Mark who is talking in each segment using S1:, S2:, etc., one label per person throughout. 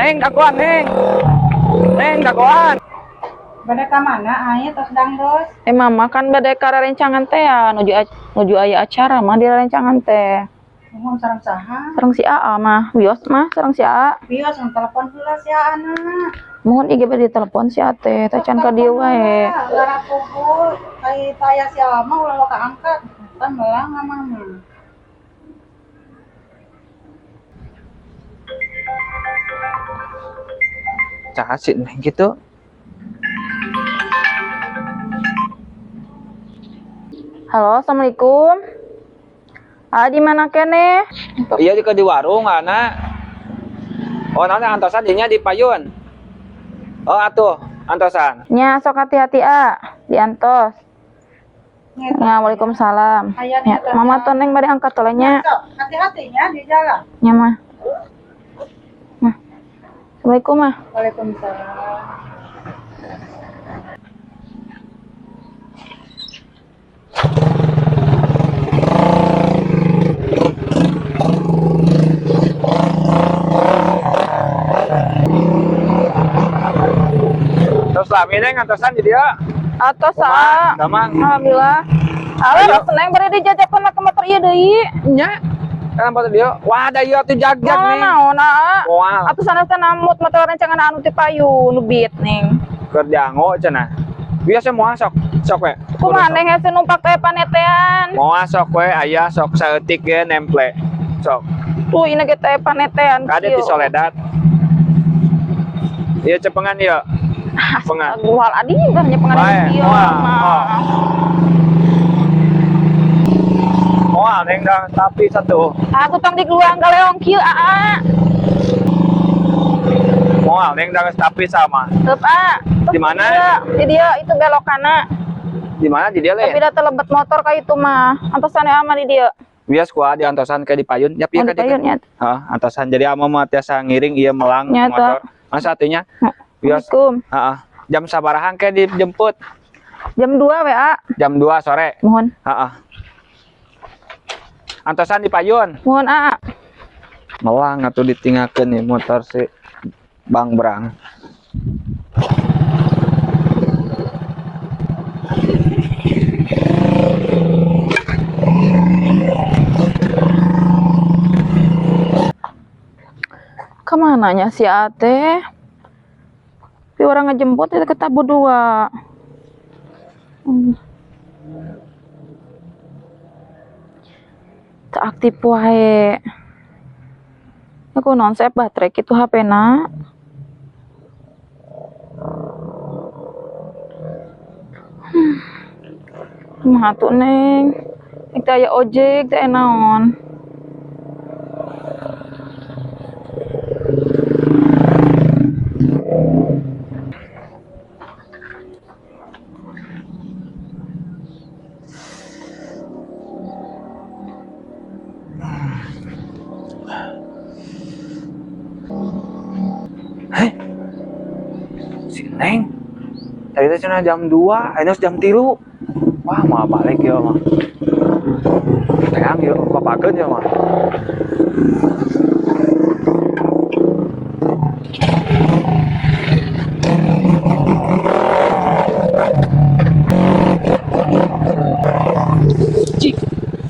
S1: Neng, dagoan, Neng. Neng, dagoan.
S2: Bade ka mana aya tos dangdos?
S3: Mama kan bade ka rencangan teh ya nuju aya acara mah di rencangan teh.
S2: Mohon sareng saha?
S3: Sareng si Aa mah, wios mah sareng si Aa.
S2: Bios telepon heula si Ana.
S3: Mohon IG bade telepon si Ate, teh can ka dieu wae.
S2: Lara kubul, ai taya si Ama ulah kaangkat. Kan melang mama.
S1: Cakasih Neng gitu.
S3: Halo, assalamualaikum. Di mana kene?
S1: Iya di warung ana. Oh, nanti antosan dinya di payun. Oh, atuh, antosan.
S3: Nya sok hati-hati di antos. Ya, waalaikumsalam. Ya, mama tuh Neng bade angkat teh nya.
S2: Hati-hatinya di jalan.
S3: Nya mah. Mah. Assalamualaikum mah.
S2: Waalaikumsalam.
S1: Terus lami Neng antosan di dia.
S3: Atos
S1: Kumaha? Gaman.
S3: Alhamdulillah. Halo,
S1: Ayo.
S3: Neng bari dijajakeun ke motor ieu deui.
S1: Nya. Kenapa tuh dia? Wah, ada ieu atuh jag-jag Neng.
S3: Naon
S1: Moal.
S3: Atuh sanes namut motor rencangan anu ti payun nu beat Neng.
S1: Keur dianggo cenah. Biasa moal sok we.
S3: Kumaha Neng hese numpak teh panetean.
S1: Moal sok we aya sok saeutik ge nemple. Sok.
S3: Tuh ini ge teh panetean.
S1: Kade di Soledad. Ieu cepengan ieu. Pengan.
S3: Gual adi udah nya
S1: Bae,
S3: pengen ieu
S1: moal,
S3: mah.
S1: Moal Neng dah tapi satu.
S3: Aku tong di guluang galeong kieu
S1: Moal Neng dah tapi sama.
S3: Teup
S1: Di mana?
S3: Di dia itu belokana.
S1: Di mana di dia
S3: Tapi
S1: le?
S3: da telebet motor ka itu mah. Antosan ama di dia.
S1: Bias kuah di antosan ke di payun. Ya pieu
S3: Oh,
S1: ka
S3: di payun, nya.
S1: Heeh, antosan jadi ama mah tiasa ngiring ieu melang
S3: Nya,
S1: motor. Masa atunya? Bias.
S3: Assalamualaikum.
S1: Heeh. Jam sabarahan ke dijemput?
S3: Jam 2 WA.
S1: Jam 2 sore.
S3: Mohon.
S1: Heeh. Antosan di payun.
S3: Mohon
S1: Melang atuh ditinggalkeun nih motor si Bang Brang.
S3: Kemananya si Ate? Tapi orang ngejemput itu ketabu 2. Tak aktif wae. Aku nonsep baterai itu HP na. Kumaha tuh Neng? Kita aya ojek teh naon?
S1: Heh. Si Neng. Tadi teh cenah jam 2, ayeuna jam 3. Wah, mau balik ya mah. Teang ya, papakeun ya mah. Cik,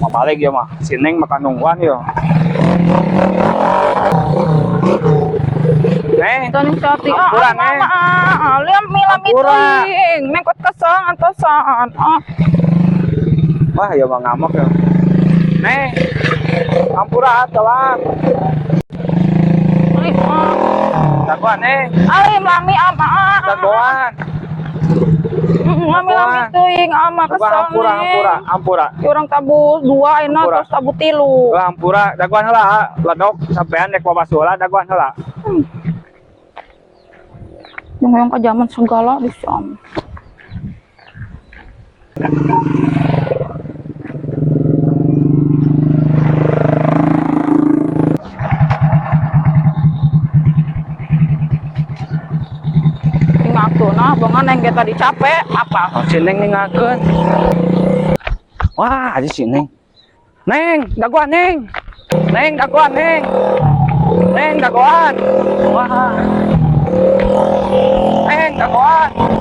S1: mau balik ya mah. Si Neng makan nungguan ya. Neng,
S3: Tani cati
S1: Ampura, Neng.
S3: liam milam itu
S1: Ampura.
S3: Neng kot kesang antosan.
S1: Wah, ya mah ngamuk ya. Neng, ampura telat. Dagoan, Neng.
S3: Alim lami ama.
S1: Dagoan.
S3: Lami lami teuing ama
S1: Dagoan
S3: kesang.
S1: ampura.
S3: Orang tabu 2 enak
S1: Ampura.
S3: terus tabu 3.
S1: Lah ampura, dagoan heula. Ledok sampean dek babasula dagoan heula.
S3: Yang ke zaman segala bisa. Ngaku nah bangan yang kita capek apa?
S1: Oh, si Neng ningakeun. Wah, aja si Neng. Neng, dagoan Neng. Neng, dagoan Neng. Neng, kagoan. Wah. Neng, kagoan.